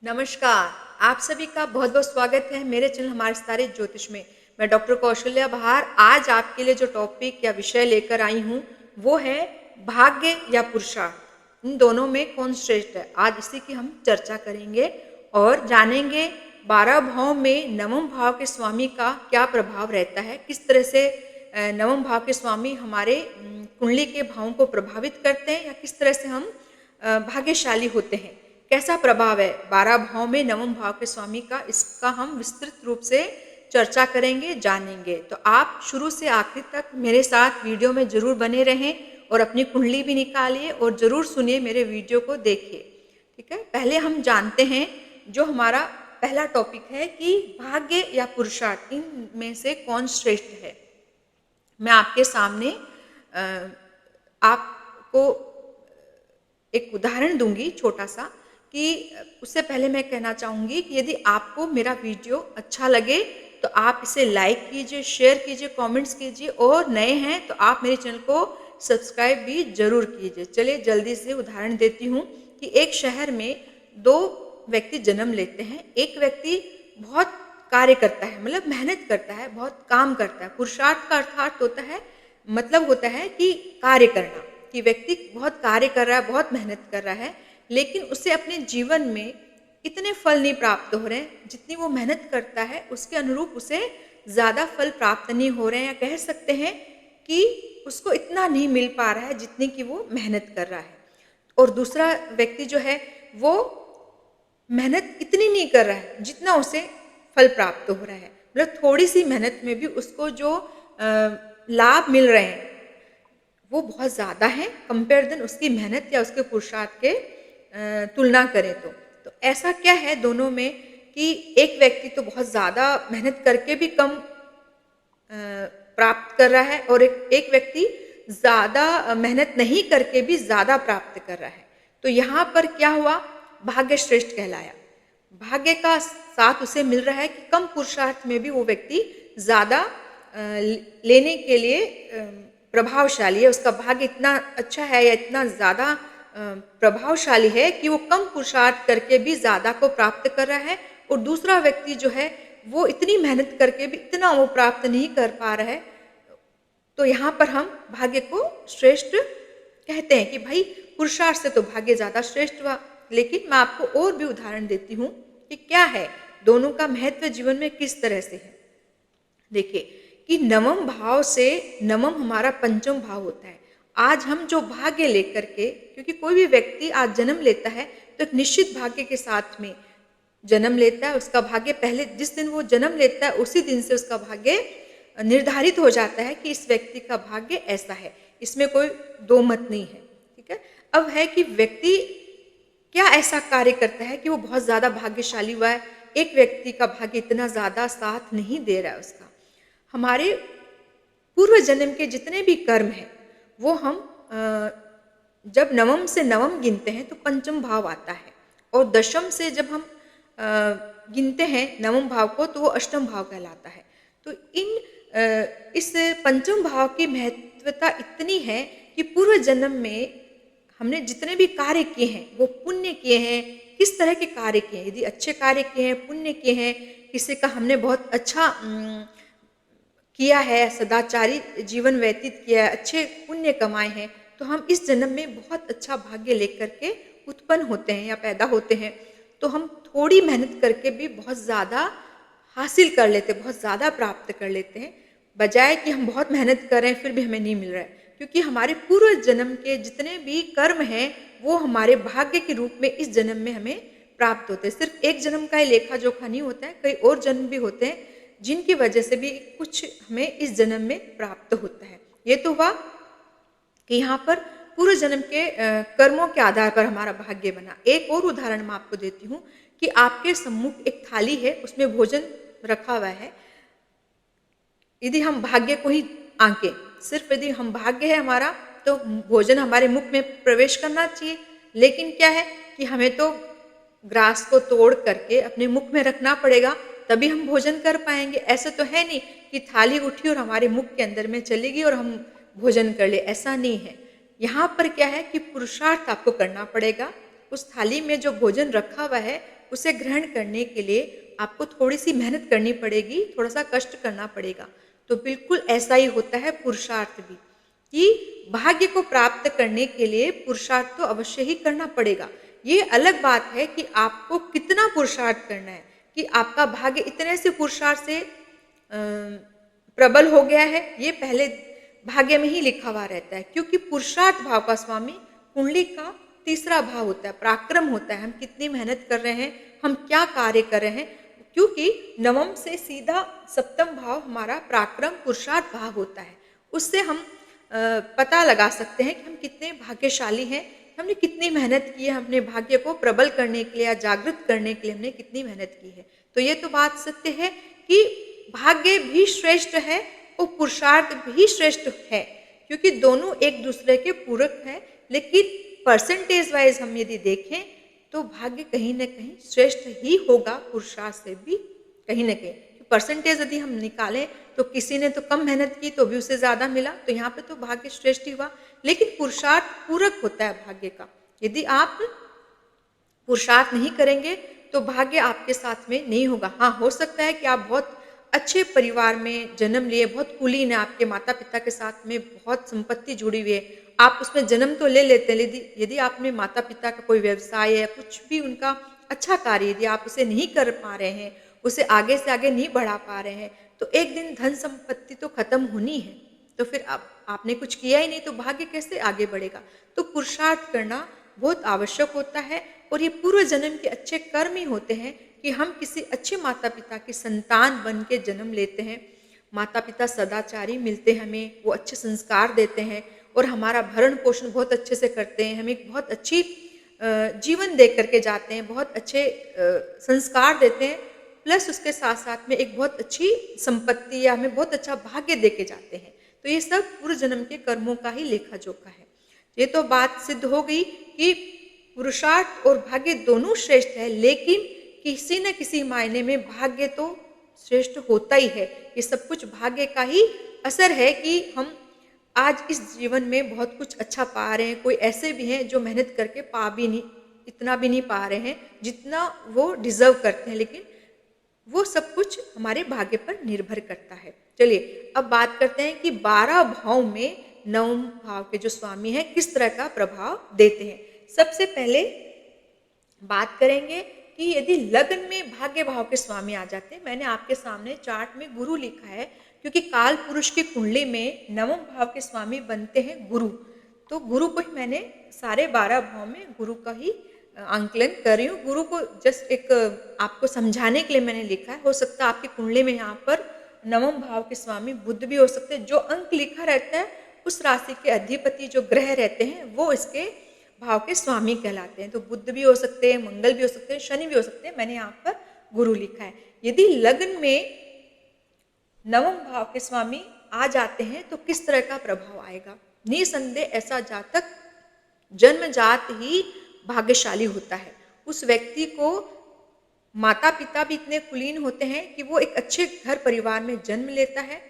नमस्कार। आप सभी का बहुत बहुत स्वागत है मेरे चैनल हमारे सितारे ज्योतिष में। मैं डॉक्टर कौशल्या बहार आज आपके लिए जो टॉपिक या विषय लेकर आई हूँ वो है भाग्य या पुरुषार्थ, इन दोनों में कौन श्रेष्ठ है। आज इसी की हम चर्चा करेंगे और जानेंगे 12 भाव में नवम भाव के स्वामी का क्या प्रभाव रहता है, किस तरह से नवम भाव के स्वामी हमारे कुंडली के भावों को प्रभावित करते हैं या किस तरह से हम भाग्यशाली होते हैं, कैसा प्रभाव है 12 भाव में नवम भाव के स्वामी का, इसका हम विस्तृत रूप से चर्चा करेंगे, जानेंगे। तो आप शुरू से आखिर तक मेरे साथ वीडियो में जरूर बने रहें और अपनी कुंडली भी निकालिए और जरूर सुनिए, मेरे वीडियो को देखिए। ठीक है, पहले हम जानते हैं जो हमारा पहला टॉपिक है कि भाग्य या पुरुषार्थ, इन में से कौन श्रेष्ठ है। मैं आपके सामने आपको एक उदाहरण दूंगी छोटा सा, कि उससे पहले मैं कहना चाहूँगी कि यदि आपको मेरा वीडियो अच्छा लगे तो आप इसे लाइक कीजिए, शेयर कीजिए, कमेंट्स कीजिए और नए हैं तो आप मेरे चैनल को सब्सक्राइब भी जरूर कीजिए। चलिए जल्दी से उदाहरण देती हूँ कि एक शहर में दो व्यक्ति जन्म लेते हैं। एक व्यक्ति बहुत कार्य करता है, मतलब मेहनत करता है, बहुत काम करता है। पुरुषार्थ का अर्थात होता है, मतलब होता है कि कार्य करना, कि व्यक्ति बहुत कार्य कर रहा है, बहुत मेहनत कर रहा है, लेकिन उसे अपने जीवन में इतने फल नहीं प्राप्त हो रहे हैं जितनी वो मेहनत करता है, उसके अनुरूप उसे ज़्यादा फल प्राप्त नहीं हो रहे हैं, या कह सकते हैं कि उसको इतना नहीं मिल पा रहा है जितनी कि वो मेहनत कर रहा है। और दूसरा व्यक्ति जो है वो मेहनत इतनी नहीं कर रहा है जितना उसे फल प्राप्त हो रहा है, मतलब थोड़ी सी मेहनत में भी उसको जो लाभ मिल रहे हैं वो बहुत ज़्यादा है कंपेयर देन उसकी मेहनत या उसके पुरुषार्थ के तुलना करें तो ऐसा क्या है दोनों में कि एक व्यक्ति तो बहुत ज़्यादा मेहनत करके भी कम प्राप्त कर रहा है और एक व्यक्ति ज़्यादा मेहनत नहीं करके भी ज़्यादा प्राप्त कर रहा है। तो यहाँ पर क्या हुआ, भाग्य श्रेष्ठ कहलाया। भाग्य का साथ उसे मिल रहा है कि कम पुरुषार्थ में भी वो व्यक्ति ज़्यादा लेने के लिए प्रभावशाली है, उसका भाग्य इतना अच्छा है या इतना ज़्यादा प्रभावशाली है कि वो कम पुरुषार्थ करके भी ज़्यादा को प्राप्त कर रहा है। और दूसरा व्यक्ति जो है वो इतनी मेहनत करके भी इतना वो प्राप्त नहीं कर पा रहा है। तो यहाँ पर हम भाग्य को श्रेष्ठ कहते हैं कि भाई पुरुषार्थ से तो भाग्य ज़्यादा श्रेष्ठ हुआ। लेकिन मैं आपको और भी उदाहरण देती हूँ कि क्या है दोनों का महत्व जीवन में किस तरह से है। देखिए कि नवम भाव से, नवम हमारा पंचम भाव होता है। आज हम जो भाग्य लेकर के, क्योंकि कोई भी व्यक्ति आज जन्म लेता है तो एक निश्चित भाग्य के साथ में जन्म लेता है, उसका भाग्य पहले जिस दिन वो जन्म लेता है उसी दिन से उसका भाग्य निर्धारित हो जाता है कि इस व्यक्ति का भाग्य ऐसा है, इसमें कोई दो मत नहीं है। ठीक है, अब है कि व्यक्ति क्या ऐसा कार्य करता है कि वो बहुत ज़्यादा भाग्यशाली हुआ है, एक व्यक्ति का भाग्य इतना ज़्यादा साथ नहीं दे रहा है उसका। हमारे पूर्व जन्म के जितने भी कर्म हैं वो हम जब नवम से नवम गिनते हैं तो पंचम भाव आता है, और दशम से जब हम गिनते हैं नवम भाव को तो वो अष्टम भाव कहलाता है। तो इस पंचम भाव की महत्वता इतनी है कि पूर्व जन्म में हमने जितने भी कार्य किए हैं वो पुण्य किए हैं, किस तरह के कार्य किए हैं, यदि अच्छे कार्य किए हैं, पुण्य किए हैं, किसी का हमने बहुत अच्छा किया है, सदाचारी जीवन व्यतीत किया है, अच्छे पुण्य कमाए हैं, तो हम इस जन्म में बहुत अच्छा भाग्य लेकर के उत्पन्न होते हैं या पैदा होते हैं। तो हम थोड़ी मेहनत करके भी बहुत ज़्यादा हासिल कर लेते हैं, बहुत ज़्यादा प्राप्त कर लेते हैं, बजाय कि हम बहुत मेहनत कर रहे हैं फिर भी हमें नहीं मिल रहा है। क्योंकि हमारे पूर्व जन्म के जितने भी कर्म हैं वो हमारे भाग्य के रूप में इस जन्म में हमें प्राप्त होते हैं। सिर्फ एक जन्म का ही लेखा जोखा नहीं होता है, कई और जन्म भी होते हैं जिनकी वजह से भी कुछ हमें इस जन्म में प्राप्त होता है। ये तो हुआ कि यहाँ पर पूर्व जन्म के कर्मों के आधार पर हमारा भाग्य बना। एक और उदाहरण मैं आपको देती हूँ कि आपके सम्मुख एक थाली है, उसमें भोजन रखा हुआ है। यदि हम भाग्य को ही आंकें, सिर्फ यदि हम भाग्य है हमारा तो भोजन हमारे मुख में प्रवेश करना चाहिए, लेकिन क्या है कि हमें तो ग्रास को तोड़ करके अपने मुख में रखना पड़ेगा तभी हम भोजन कर पाएंगे। ऐसे तो है नहीं कि थाली उठी और हमारे मुख के अंदर में चलेगी और हम भोजन कर ले, ऐसा नहीं है। यहाँ पर क्या है कि पुरुषार्थ आपको करना पड़ेगा। उस थाली में जो भोजन रखा हुआ है उसे ग्रहण करने के लिए आपको थोड़ी-सी मेहनत करनी पड़ेगी, थोड़ा-सा कष्ट करना पड़ेगा। तो बिल्कुल ऐसा ही होता है पुरुषार्थ भी, कि भाग्य को प्राप्त करने के लिए पुरुषार्थ तो अवश्य ही करना पड़ेगा। ये अलग बात है कि आपको कितना पुरुषार्थ करना है, कि आपका भाग्य इतने से पुरुषार्थ से प्रबल हो गया है, ये पहले भाग्य में ही लिखा हुआ रहता है। क्योंकि पुरुषार्थ भाव का स्वामी कुंडली का तीसरा भाव होता है, पराक्रम होता है। हम कितनी मेहनत कर रहे हैं, हम क्या कार्य कर रहे हैं, क्योंकि नवम से सीधा सप्तम भाव हमारा पराक्रम पुरुषार्थ भाव होता है। उससे हम पता लगा सकते हैं कि हम कितने भाग्यशाली हैं, हमने कितनी मेहनत की है, अपने भाग्य को प्रबल करने के लिए या जागृत करने के लिए हमने कितनी मेहनत की है। तो ये तो बात सत्य है कि भाग्य भी श्रेष्ठ है और पुरुषार्थ भी श्रेष्ठ है, क्योंकि दोनों एक दूसरे के पूरक हैं। लेकिन परसेंटेज वाइज हम यदि देखें तो भाग्य कहीं न कहीं श्रेष्ठ ही होगा पुरुषार्थ से भी कहीं न कहीं। परसेंटेज यदि हम निकालें तो किसी ने तो कम मेहनत की तो भी उसे ज़्यादा मिला, तो यहाँ पे तो भाग्य श्रेष्ठ ही हुआ। लेकिन पुरुषार्थ पूरक होता है भाग्य का। यदि आप पुरुषार्थ नहीं करेंगे तो भाग्य आपके साथ में नहीं होगा। हाँ, हो सकता है कि आप बहुत अच्छे परिवार में जन्म लिए, बहुत कुलीन है, आपके माता पिता के साथ में बहुत संपत्ति जुड़ी हुई है, आप उसमें जन्म तो ले लेते हैं। यदि आपने माता पिता का कोई व्यवसाय है, कुछ भी उनका अच्छा कार्य यदि आप उसे नहीं कर पा रहे हैं, उसे आगे से आगे नहीं बढ़ा पा रहे हैं, तो एक दिन धन संपत्ति तो खत्म होनी है। तो फिर आपने कुछ किया ही नहीं तो भाग्य कैसे आगे बढ़ेगा। तो पुरुषार्थ करना बहुत आवश्यक होता है, और ये पूर्व जन्म के अच्छे कर्म ही होते हैं कि हम किसी अच्छे माता पिता की संतान बन के जन्म लेते हैं। माता पिता सदाचारी मिलते हैं हमें, वो अच्छे संस्कार देते हैं और हमारा भरण पोषण बहुत अच्छे से करते हैं, हमें बहुत अच्छी जीवन दे करके जाते हैं, बहुत अच्छे संस्कार देते हैं, प्लस उसके साथ साथ में एक बहुत अच्छी संपत्ति या हमें बहुत अच्छा भाग्य दे के जाते हैं। तो ये सब पूर्व जन्म के कर्मों का ही लेखा जोखा है। ये तो बात सिद्ध हो गई कि पुरुषार्थ और भाग्य दोनों श्रेष्ठ है, लेकिन किसी न किसी मायने में भाग्य तो श्रेष्ठ होता ही है। ये सब कुछ भाग्य का ही असर है कि हम आज इस जीवन में बहुत कुछ अच्छा पा रहे हैं। कोई ऐसे भी हैं जो मेहनत करके पा भी नहीं, इतना भी नहीं पा रहे हैं जितना वो डिजर्व करते हैं, लेकिन वो सब कुछ हमारे भाग्य पर निर्भर करता है। चलिए अब बात करते हैं कि 12 भाव में नवम भाव के जो स्वामी हैं किस तरह का प्रभाव देते हैं। सबसे पहले बात करेंगे कि यदि लग्न में भाग्य भाव के स्वामी आ जाते हैं, मैंने आपके सामने चार्ट में गुरु लिखा है, क्योंकि काल पुरुष की कुंडली में नवम भाव के स्वामी बनते हैं गुरु। तो गुरु को ही मैंने सारे 12 भाव में गुरु का ही आंकलन कर रही हूँ। गुरु को जस्ट एक आपको समझाने के लिए मैंने लिखा है। हो सकता है आपकी कुंडली में यहाँ पर नवम भाव के स्वामी बुध भी हो सकते हैं। जो अंक लिखा रहता है उस राशि के अधिपति जो ग्रह रहते हैं वो इसके भाव के स्वामी कहलाते हैं। तो बुध भी हो सकते हैं, मंगल भी हो सकते हैं, शनि भी हो सकते हैं। मैंने यहाँ पर गुरु लिखा है। यदि लग्न में नवम भाव के स्वामी आ जाते हैं तो किस तरह का प्रभाव आएगा। निसंदेह ऐसा जातक जन्मजात ही भाग्यशाली होता है। उस व्यक्ति को माता पिता भी इतने कुलीन होते हैं कि वो एक अच्छे घर परिवार में जन्म लेता है,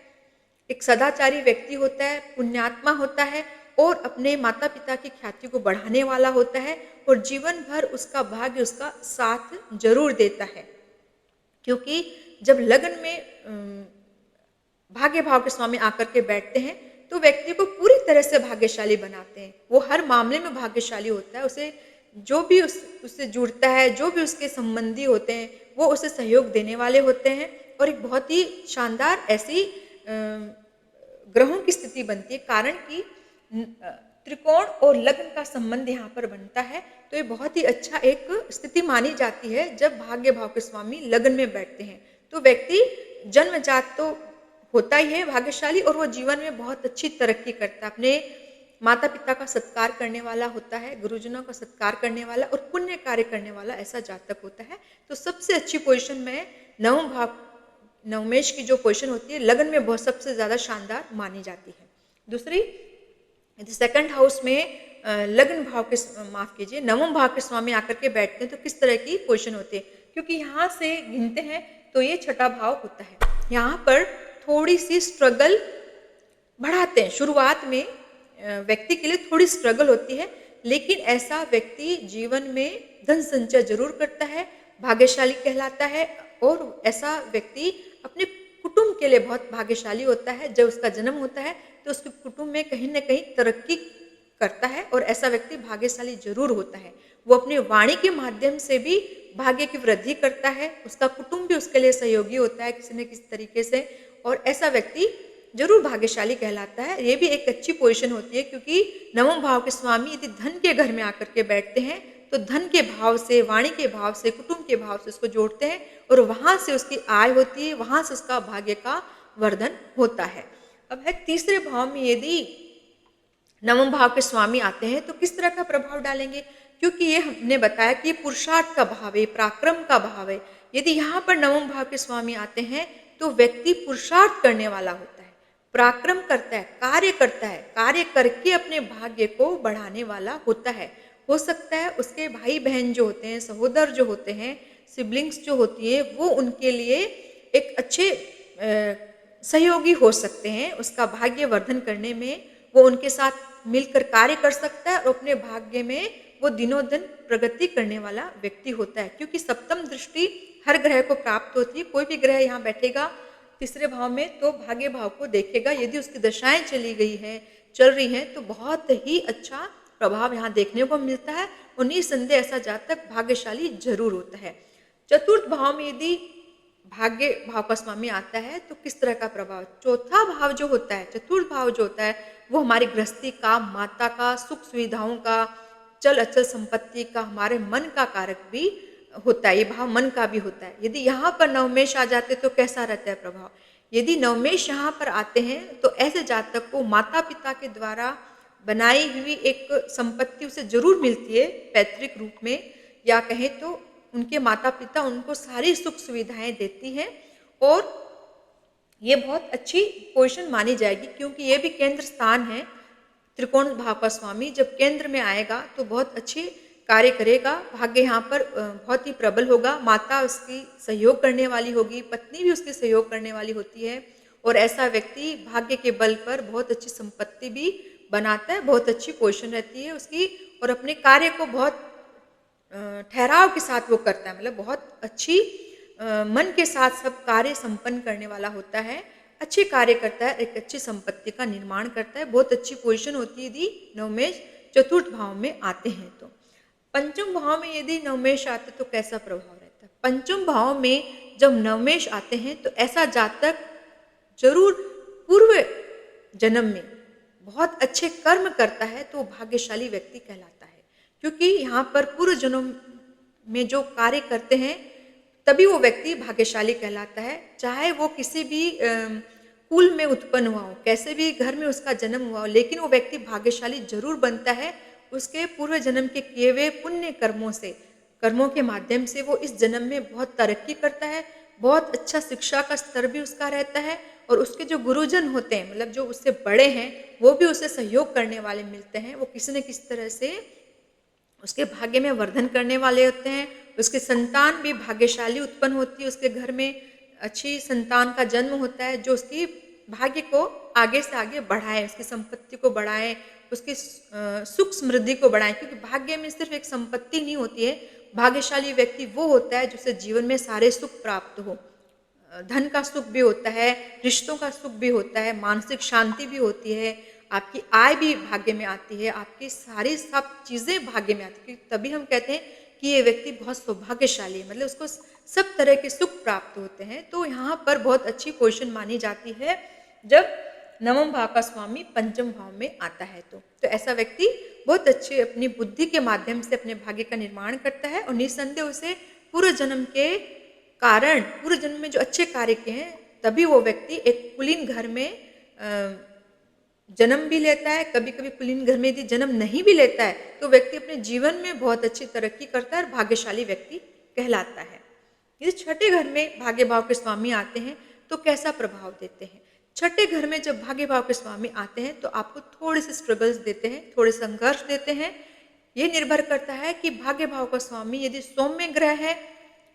एक सदाचारी व्यक्ति होता है, पुण्यात्मा होता है और अपने माता पिता की ख्याति को बढ़ाने वाला होता है, और जीवन भर उसका भाग्य उसका साथ जरूर देता है। क्योंकि जब लग्न में भाग्य भाव के स्वामी आकर के बैठते हैं तो व्यक्ति को पूरी तरह से भाग्यशाली बनाते हैं। वो हर मामले में भाग्यशाली होता है। उसे जो भी उससे जुड़ता है, जो भी उसके संबंधी होते हैं, वो उसे सहयोग देने वाले होते हैं, और एक बहुत ही शानदार ऐसी ग्रहों की स्थिति बनती है। कारण कि त्रिकोण और लग्न का संबंध यहाँ पर बनता है, तो ये बहुत ही अच्छा एक स्थिति मानी जाती है जब भाग्य भाव के स्वामी लग्न में बैठते हैं। तो व्यक्ति जन्मजात तो होता ही है भाग्यशाली, और वो जीवन में बहुत अच्छी तरक्की करता है। अपने माता पिता का सत्कार करने वाला होता है, गुरुजनों का सत्कार करने वाला और पुण्य कार्य करने वाला ऐसा जातक होता है। तो सबसे अच्छी पोजीशन में नवम भाव, नवमेश की जो पोजीशन होती है लग्न में बहुत सबसे ज्यादा शानदार मानी जाती है। दूसरी, यदि सेकंड हाउस में लग्न भाव के, माफ कीजिए, नवम भाव के स्वामी आकर के बैठते हैं तो किस तरह की पोजीशन होती है। क्योंकि यहाँ से गिनते हैं तो ये छठा भाव होता है। यहाँ पर थोड़ी सी स्ट्रगल बढ़ाते हैं। शुरुआत में व्यक्ति के लिए थोड़ी स्ट्रगल होती है, लेकिन ऐसा व्यक्ति जीवन में धन संचय जरूर करता है भाग्यशाली कहलाता है। और ऐसा व्यक्ति अपने कुटुंब के लिए बहुत भाग्यशाली होता है। जब उसका जन्म होता है तो उसके कुटुंब में कहीं न कहीं तरक्की करता है और ऐसा व्यक्ति भाग्यशाली ज़रूर होता है। वो अपनी वाणी के माध्यम से भी भाग्य की वृद्धि करता है, उसका कुटुंब भी उसके लिए सहयोगी होता है किसी न किसी तरीके से और ऐसा व्यक्ति ज़रूर भाग्यशाली कहलाता है। ये भी एक अच्छी पोज़ीशन होती है क्योंकि नवम भाव के स्वामी यदि धन के घर में आकर के बैठते हैं, तो धन के भाव से, वाणी के भाव से, कुटुंब के भाव से उसको जोड़ते हैं और वहाँ से उसकी आय होती है, वहाँ से उसका भाग्य का वर्धन होता है। अब है तीसरे भाव में यदि नवम भाव के स्वामी आते हैं तो किस तरह का प्रभाव डालेंगे? क्योंकि ये हमने बताया कि पुरुषार्थ का भाव है, पराक्रम का भाव है। यदि यहाँ पर नवम भाव के स्वामी आते हैं तो व्यक्ति पुरुषार्थ करने वाला होता है, पराक्रम करता है, कार्य करके अपने भाग्य को बढ़ाने वाला होता है। हो सकता है उसके भाई बहन जो होते हैं, सहोदर जो होते हैं, सिबलिंग्स जो होती है, वो उनके लिए एक अच्छे सहयोगी हो सकते हैं। उसका भाग्य वर्धन करने में वो उनके साथ मिलकर कार्य कर सकता है और अपने भाग्य में वो दिनों दिन प्रगति करने वाला व्यक्ति होता है। क्योंकि सप्तम दृष्टि हर ग्रह को प्राप्त होती है। कोई भी ग्रह यहाँ बैठेगा तीसरे भाव में तो भाग्य भाव को देखेगा। यदि उसकी दशाएं चल रही हैं तो बहुत ही अच्छा प्रभाव यहाँ देखने को मिलता है और निसंदेह ऐसा जातक भाग्यशाली जरूर होता है। चतुर्थ भाव में यदि भाग्य भाव का स्वामी आता है तो किस तरह का प्रभाव? चौथा भाव जो होता है, चतुर्थ भाव जो होता है, वो हमारी गृहस्थी का, माता का, सुख सुविधाओं का, चल अचल संपत्ति का, हमारे मन का कारक भी होता है। ये भाव मन का भी होता है। यदि यहाँ पर नवमेश आ जाते तो कैसा रहता है प्रभाव? यदि नवमेश यहाँ पर आते हैं तो ऐसे जातक को माता पिता के द्वारा बनाई हुई एक संपत्ति उसे जरूर मिलती है पैतृक रूप में, या कहें तो उनके माता पिता उनको सारी सुख सुविधाएं देती हैं और ये बहुत अच्छी पोजीशन मानी जाएगी क्योंकि ये भी केंद्र स्थान है। त्रिकोण भाव का स्वामी जब केंद्र में आएगा तो बहुत अच्छे कार्य करेगा। भाग्य यहाँ पर बहुत ही प्रबल होगा। माता उसकी सहयोग करने वाली होगी, पत्नी भी उसकी सहयोग करने वाली होती है और ऐसा व्यक्ति भाग्य के बल पर बहुत अच्छी संपत्ति भी बनाता है, बहुत अच्छी पोजीशन रहती है उसकी और अपने कार्य को बहुत ठहराव के साथ वो करता है। मतलब बहुत अच्छी मन के साथ सब कार्य संपन्न करने वाला होता है, अच्छे कार्य करता है, एक अच्छी संपत्ति का निर्माण करता है। बहुत अच्छी पोजीशन होती है यदि नवमेश चतुर्थ भाव में आते हैं तो। पंचम भाव में यदि नवमेश आते तो कैसा प्रभाव रहता है? पंचम भाव में जब नवमेश आते हैं तो ऐसा जातक जरूर पूर्व जन्म में बहुत अच्छे कर्म करता है तो भाग्यशाली व्यक्ति कहलाता है। क्योंकि यहाँ पर पूर्व जन्म में जो कार्य करते हैं तभी वो व्यक्ति भाग्यशाली कहलाता है। चाहे वो किसी भी कुल में उत्पन्न हुआ हो, कैसे भी घर में उसका जन्म हुआ हो, लेकिन वो व्यक्ति भाग्यशाली जरूर बनता है उसके पूर्व जन्म के किए हुए पुण्य कर्मों से। कर्मों के माध्यम से वो इस जन्म में बहुत तरक्की करता है, बहुत अच्छा शिक्षा का स्तर भी उसका रहता है और उसके जो गुरुजन होते हैं, मतलब जो उससे बड़े हैं, वो भी उसे सहयोग करने वाले मिलते हैं। वो किसी न किसी तरह से उसके भाग्य में वर्धन करने वाले होते हैं। उसकी संतान भी भाग्यशाली उत्पन्न होती है, उसके घर में अच्छी संतान का जन्म होता है जो उसकी भाग्य को आगे से आगे बढ़ाए, उसकी संपत्ति को बढ़ाए, उसकी सुख समृद्धि को बढ़ाए। क्योंकि भाग्य में सिर्फ एक संपत्ति नहीं होती है, भाग्यशाली व्यक्ति वो होता है जिसे जीवन में सारे सुख प्राप्त हो। धन का सुख भी होता है, रिश्तों का सुख भी होता है, मानसिक शांति भी होती है, आपकी आय भी भाग्य में आती है, आपकी सारी सब चीज़ें भाग्य में आती है। तभी हम कहते हैं कि ये व्यक्ति बहुत सौभाग्यशाली है, मतलब उसको सब तरह के सुख प्राप्त होते हैं। तो यहाँ पर बहुत अच्छी पोजीशन मानी जाती है जब नवम भाव का स्वामी पंचम भाव में आता है। तो ऐसा व्यक्ति बहुत अच्छे अपनी बुद्धि के माध्यम से अपने भाग्य का निर्माण करता है और निसंदेह उसे पूर्व जन्म के कारण, पूर्व जन्म में जो अच्छे कार्य किए हैं तभी वो व्यक्ति एक कुलीन घर में जन्म भी लेता है। कभी कभी कुलीन घर में यदि जन्म नहीं भी लेता है तो व्यक्ति अपने जीवन में बहुत अच्छी तरक्की करता है और भाग्यशाली व्यक्ति कहलाता है। यदि छठे घर में भाग्य भाव के स्वामी आते हैं तो कैसा प्रभाव देते हैं? छठे घर में जब भाग्य भाव के स्वामी आते हैं तो आपको थोड़े से स्ट्रगल्स देते हैं, थोड़े संघर्ष देते हैं। ये निर्भर करता है कि भाग्य भाव का स्वामी यदि सौम्य ग्रह है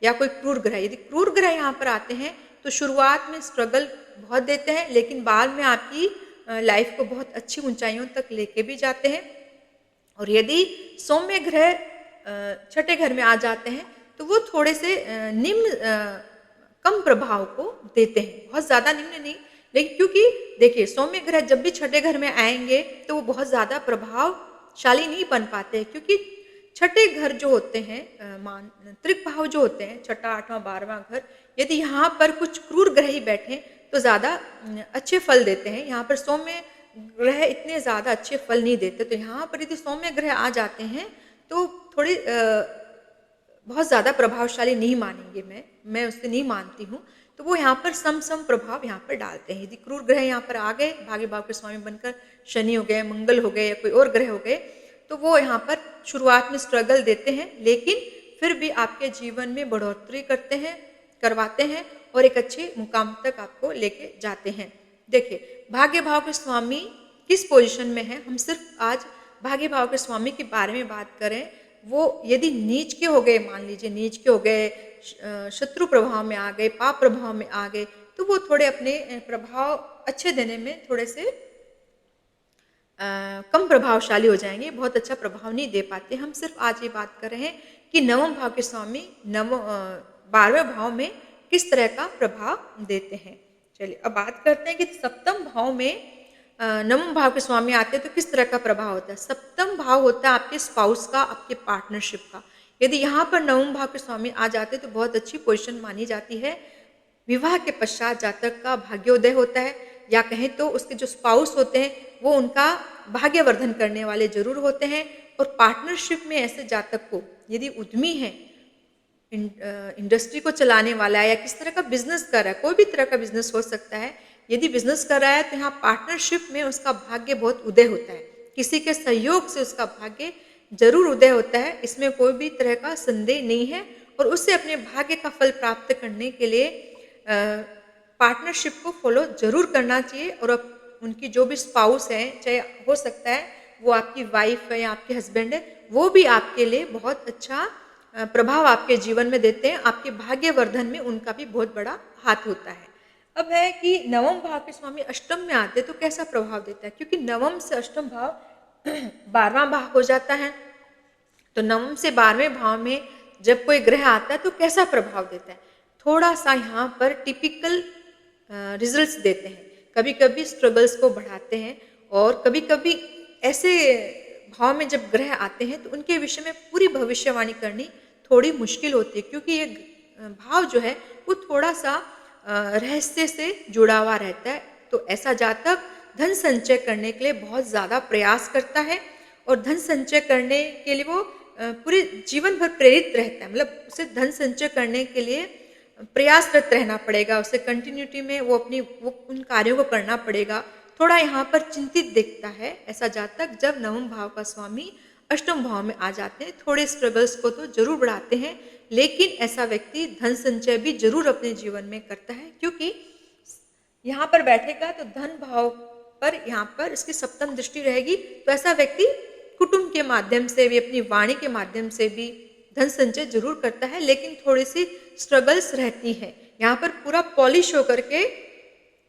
या कोई क्रूर ग्रह। यदि क्रूर ग्रह यहाँ पर आते हैं तो शुरुआत में स्ट्रगल बहुत देते हैं, लेकिन बाद में आपकी लाइफ को बहुत अच्छी ऊंचाइयों तक लेके भी जाते हैं। और यदि सौम्य ग्रह छठे घर में आ जाते हैं तो वो थोड़े से निम्न कम प्रभाव को देते हैं, बहुत ज़्यादा निम्न नहीं। लेकिन क्योंकि देखिए सौम्य ग्रह जब भी छठे घर में आएंगे तो वो बहुत ज़्यादा प्रभावशाली नहीं बन पाते हैं, क्योंकि छठे घर जो होते हैं मांत्रिक भाव जो होते हैं, छठा, आठवां, 12वां घर, यदि यहाँ पर कुछ क्रूर ग्रह ही बैठे तो ज़्यादा अच्छे फल देते हैं। यहाँ पर सौम्य ग्रह इतने ज़्यादा अच्छे फल नहीं देते, तो यहाँ पर यदि सौम्य ग्रह आ जाते हैं तो थोड़ी बहुत ज़्यादा प्रभावशाली नहीं मानेंगे, मैं उससे नहीं मानती हूँ। तो वो यहाँ पर सम प्रभाव यहाँ पर डालते हैं। यदि क्रूर ग्रह यहाँ पर आ गए भाग्य भाव के स्वामी बनकर, शनि हो गए, मंगल हो गए या कोई और ग्रह हो गए, तो वो यहाँ पर शुरुआत में स्ट्रगल देते हैं, लेकिन फिर भी आपके जीवन में बढ़ोतरी करवाते हैं और एक अच्छे मुकाम तक आपको लेके जाते हैं। देखिए भाग्य भाव के स्वामी किस पोजीशन में है, हम सिर्फ आज भाग्य भाव के स्वामी के बारे में बात करें। वो यदि नीच के हो गए, मान लीजिए नीच के हो गए, शत्रु प्रभाव में आ गए, पाप प्रभाव में आ गए, तो वो थोड़े अपने प्रभाव अच्छे देने में थोड़े से कम प्रभावशाली हो जाएंगे, बहुत अच्छा प्रभाव नहीं दे पाते। हम सिर्फ आज ये बात कर रहे हैं कि नवम भाव के स्वामी 12वें भाव में किस तरह का प्रभाव देते हैं। चलिए अब बात करते हैं कि सप्तम भाव में नवम भाव के स्वामी आते हैं तो किस तरह का प्रभाव होता है। सप्तम भाव होता है आपके स्पाउस का, आपके पार्टनरशिप का। यदि यहाँ पर नवम भाव के स्वामी आ जाते तो बहुत अच्छी पोजीशन मानी जाती है। विवाह के पश्चात जातक का भाग्योदय होता है, या कहें तो उसके जो स्पाउस होते हैं वो उनका भाग्यवर्धन करने वाले जरूर होते हैं। और पार्टनरशिप में ऐसे जातक को यदि उद्यमी है, इंडस्ट्री को चलाने वाला है या किस तरह का बिजनेस कर रहा है, कोई भी तरह का बिजनेस हो सकता है, यदि बिजनेस कर रहा है तो यहाँ पार्टनरशिप में उसका भाग्य बहुत उदय होता है, किसी के सहयोग से उसका भाग्य जरूर उदय होता है, इसमें कोई भी तरह का संदेह नहीं है। और उससे अपने भाग्य का फल प्राप्त करने के लिए पार्टनरशिप को फॉलो जरूर करना चाहिए। और अब उनकी जो भी स्पाउस है, चाहे हो सकता है वो आपकी वाइफ है या आपके हस्बैंड है, वो भी आपके लिए बहुत अच्छा प्रभाव आपके जीवन में देते हैं। आपके भाग्यवर्धन में उनका भी बहुत बड़ा हाथ होता है। अब है कि नवम भाव के स्वामी अष्टम में आते तो कैसा प्रभाव देता है, क्योंकि नवम से अष्टम भाव 12वां भाव हो जाता है। तो नवम से 12वें भाव में जब कोई ग्रह आता है तो कैसा प्रभाव देता है, थोड़ा सा यहाँ पर टिपिकल रिजल्ट्स देते हैं। कभी कभी स्ट्रगल्स को बढ़ाते हैं और कभी कभी ऐसे भाव में जब ग्रह आते हैं तो उनके विषय में पूरी भविष्यवाणी करनी थोड़ी मुश्किल होती है, क्योंकि ये भाव जो है वो थोड़ा सा रहस्य से जुड़ा हुआ रहता है। तो ऐसा जातक धन संचय करने के लिए बहुत ज़्यादा प्रयास करता है और धन संचय करने के लिए वो पूरे जीवन भर प्रेरित रहता है। मतलब उसे धन संचय करने के लिए प्रयासरत रहना पड़ेगा, उसे कंटिन्यूटी में वो उन कार्यों को करना पड़ेगा। थोड़ा यहाँ पर चिंतित दिखता है ऐसा जातक जब नवम भाव का स्वामी अष्टम भाव में आ जाते हैं। थोड़े स्ट्रगल्स को तो जरूर बढ़ाते हैं, लेकिन ऐसा व्यक्ति धन संचय भी जरूर अपने जीवन में करता है, क्योंकि यहाँ पर बैठेगा तो धन भाव पर यहाँ पर इसकी सप्तम दृष्टि रहेगी। तो ऐसा व्यक्ति कुटुंब के माध्यम से भी, अपनी वाणी के माध्यम से भी धन संचय जरूर करता है, लेकिन थोड़ी सी स्ट्रगल्स रहती है। यहाँ पर पूरा पॉलिश होकर के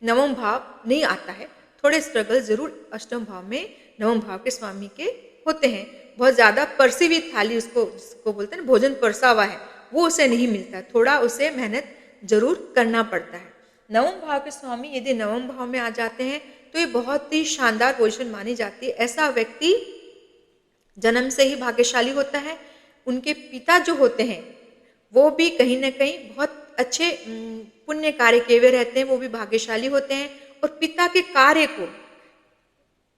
नवम भाव नहीं आता है, थोड़े स्ट्रगल जरूर अष्टम भाव में नवम भाव के स्वामी के होते हैं। बहुत ज्यादा परसी हुई थाली जिसको बोलते हैं ना, भोजन परसा हुआ है, वो उसे नहीं मिलता, थोड़ा उसे मेहनत जरूर करना पड़ता है। नवम भाव के स्वामी यदि नवम भाव में आ जाते हैं तो ये बहुत ही शानदार पोजीशन मानी जाती है। ऐसा व्यक्ति जन्म से ही भाग्यशाली होता है। उनके पिता जो होते हैं वो भी कहीं ना कहीं बहुत अच्छे पुण्य कार्य किए हुए रहते हैं, वो भी भाग्यशाली होते हैं और पिता के कार्य को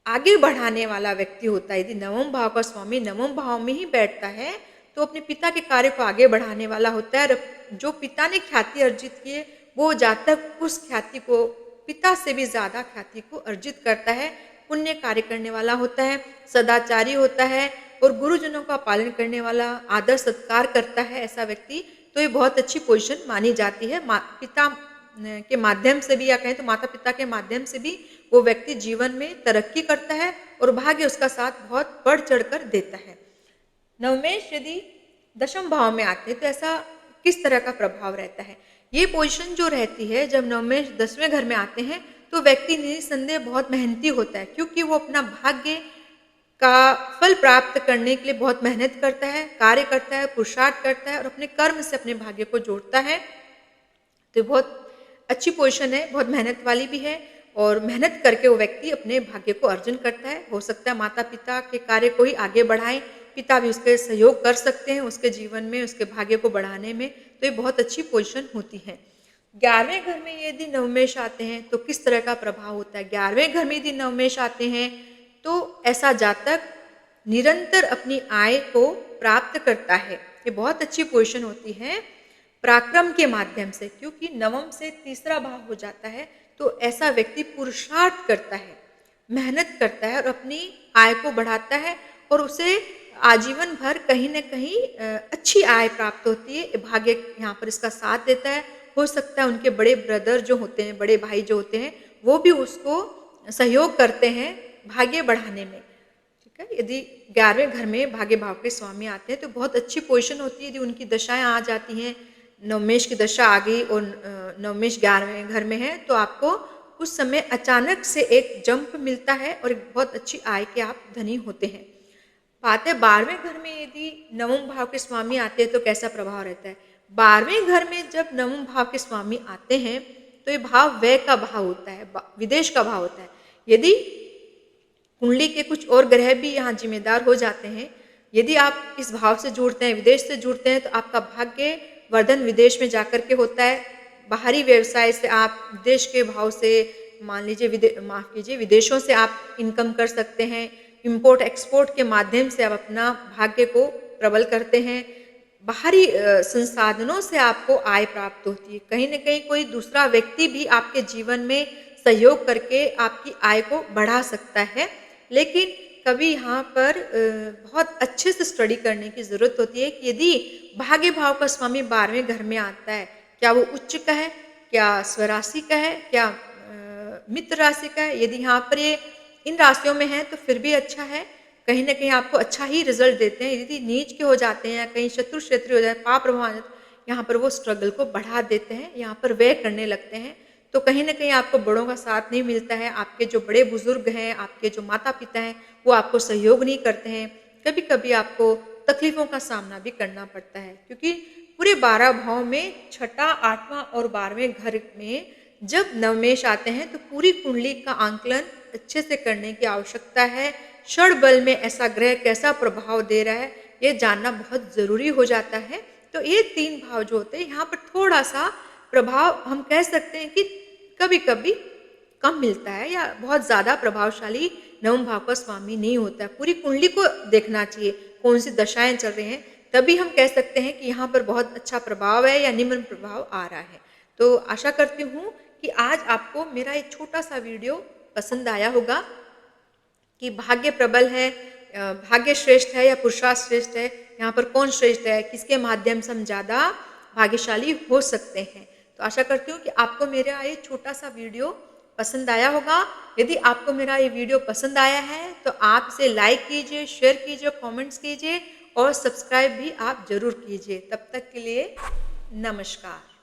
आगे बढ़ाने वाला व्यक्ति होता है। यदि नवम भाव का स्वामी नवम भाव में ही बैठता है तो अपने पिता के कार्य को आगे बढ़ाने वाला होता है। जो पिता ने ख्याति अर्जित की है वो जातक उस ख्याति को, पिता से भी ज्यादा ख्याति को अर्जित करता है, पुण्य कार्य करने वाला होता है, सदाचारी होता है और गुरुजनों का पालन करने वाला, आदर सत्कार करता है ऐसा व्यक्ति। तो ये बहुत अच्छी पोजीशन मानी जाती है। पिता के माध्यम से भी, या कहें तो माता पिता के माध्यम से भी वो व्यक्ति जीवन में तरक्की करता है और भाग्य उसका साथ बहुत बढ़ चढ़ कर देता है। नवमेश यदि दशम भाव में आते हैं तो ऐसा किस तरह का प्रभाव रहता है। ये पोजीशन जो रहती है जब नवमेश 10वें घर में आते हैं तो व्यक्ति निसंदेह बहुत मेहनती होता है, क्योंकि वो अपना भाग्य का फल प्राप्त करने के लिए बहुत मेहनत करता है, कार्य करता है, पुरुषार्थ करता है और अपने कर्म से अपने भाग्य को जोड़ता है। तो बहुत अच्छी पोजीशन है, बहुत मेहनत वाली भी है और मेहनत करके वो व्यक्ति अपने भाग्य को अर्जन करता है। हो सकता है माता-पिता के कार्य को ही आगे बढ़ाएँ, पिता भी उसके सहयोग कर सकते हैं उसके जीवन में, उसके भाग्य को बढ़ाने में, तो ये बहुत अच्छी पोजीशन होती है। 11वें घर में यदि नवमेष आते हैं तो किस तरह का प्रभाव होता है? 11वें घर में यदि नवमेष आते हैं तो ऐसा जातक निरंतर अपनी आय को प्राप्त करता है। ये बहुत अच्छी पोजीशन होती है पराक्रम के माध्यम से, क्योंकि नवम से तीसरा भाव हो जाता है, तो ऐसा व्यक्ति पुरुषार्थ करता है, मेहनत करता है और अपनी आय को बढ़ाता है और उसे आजीवन भर कहीं न कहीं अच्छी आय प्राप्त होती है। भाग्य यहाँ पर इसका साथ देता है। हो सकता है उनके बड़े ब्रदर जो होते हैं, बड़े भाई जो होते हैं, वो भी उसको सहयोग करते हैं भाग्य बढ़ाने में। ठीक है, यदि 11वें घर में भाग्य भाव के स्वामी आते हैं तो बहुत अच्छी पोजीशन होती है। यदि उनकी दशाएं आ जाती हैं, नवमेष की दशा आ गई और नवमेष 11वें घर में है, तो आपको उस समय अचानक से एक जंप मिलता है और एक बहुत अच्छी आय के आप धनी होते हैं। बात है 12वें घर में यदि नवम भाव के स्वामी आते हैं तो कैसा प्रभाव रहता है? 12वें घर में जब नवम भाव के स्वामी आते हैं तो ये भाव व्यय का भाव होता है, विदेश का भाव होता है। यदि कुंडली के कुछ और ग्रह भी यहाँ जिम्मेदार हो जाते हैं, यदि आप इस भाव से जुड़ते हैं, विदेश से जुड़ते हैं, तो आपका भाग्य वर्धन विदेश में जाकर के होता है। बाहरी व्यवसाय से आप विदेश के भाव से, मान लीजिए विदेशों से आप इनकम कर सकते हैं। इम्पोर्ट एक्सपोर्ट के माध्यम से आप अपना भाग्य को प्रबल करते हैं। बाहरी संसाधनों से आपको आय प्राप्त होती है। कहीं न कहीं कोई दूसरा व्यक्ति भी आपके जीवन में सहयोग करके आपकी आय को बढ़ा सकता है। लेकिन कभी यहाँ पर बहुत अच्छे से स्टडी करने की ज़रूरत होती है कि यदि भाग्य भाव का स्वामी 12वें घर में आता है, क्या वो उच्च का है, क्या स्वराशि का है, क्या मित्र राशि का है? यदि यहाँ पर ये इन राशियों में है तो फिर भी अच्छा है, कहीं न कहीं आपको अच्छा ही रिजल्ट देते हैं। यदि नीच के हो जाते हैं या कहीं शत्रु क्षेत्र हो जाए, पाप प्रभाव, यहाँ पर वो स्ट्रगल को बढ़ा देते हैं, यहाँ पर व्यय करने लगते हैं। तो कहीं न कहीं आपको बड़ों का साथ नहीं मिलता है, आपके जो बड़े बुजुर्ग हैं, आपके जो माता-पिता हैं, वो आपको सहयोग नहीं करते हैं। कभी-कभी आपको तकलीफ़ों का सामना भी करना पड़ता है, क्योंकि पूरे 12 भाव में छठा, 8वां और 12वें घर में जब नवमेष आते हैं तो पूरी कुंडली का आंकलन अच्छे से करने की आवश्यकता है। षड बल में ऐसा ग्रह कैसा प्रभाव दे रहा है, ये जानना बहुत ज़रूरी हो जाता है। तो ये 3 भाव जो होते हैं, यहाँ पर थोड़ा-सा प्रभाव हम कह सकते हैं कि कभी-कभी कम मिलता है या बहुत ज़्यादा प्रभावशाली नवम भाव का स्वामी नहीं होता है। पूरी कुंडली को देखना चाहिए, कौन सी दशाएं चल रही हैं, तभी हम कह सकते हैं कि यहाँ पर बहुत अच्छा प्रभाव है या निम्न प्रभाव आ रहा है। तो आशा करती हूँ कि आज आपको मेरा एक छोटा-सा वीडियो पसंद आया होगा कि भाग्य प्रबल है, भाग्य श्रेष्ठ है या पुरुषार्थ श्रेष्ठ है, यहाँ पर कौन श्रेष्ठ है, किसके माध्यम से हम ज़्यादा भाग्यशाली हो सकते हैं। तो आशा करती हूँ कि आपको मेरा ये छोटा-सा वीडियो पसंद आया होगा। यदि आपको मेरा ये वीडियो पसंद आया है तो आप इसे लाइक कीजिए, शेयर कीजिए, कमेंट्स कीजिए और सब्सक्राइब भी आप ज़रूर कीजिए। तब तक के लिए नमस्कार।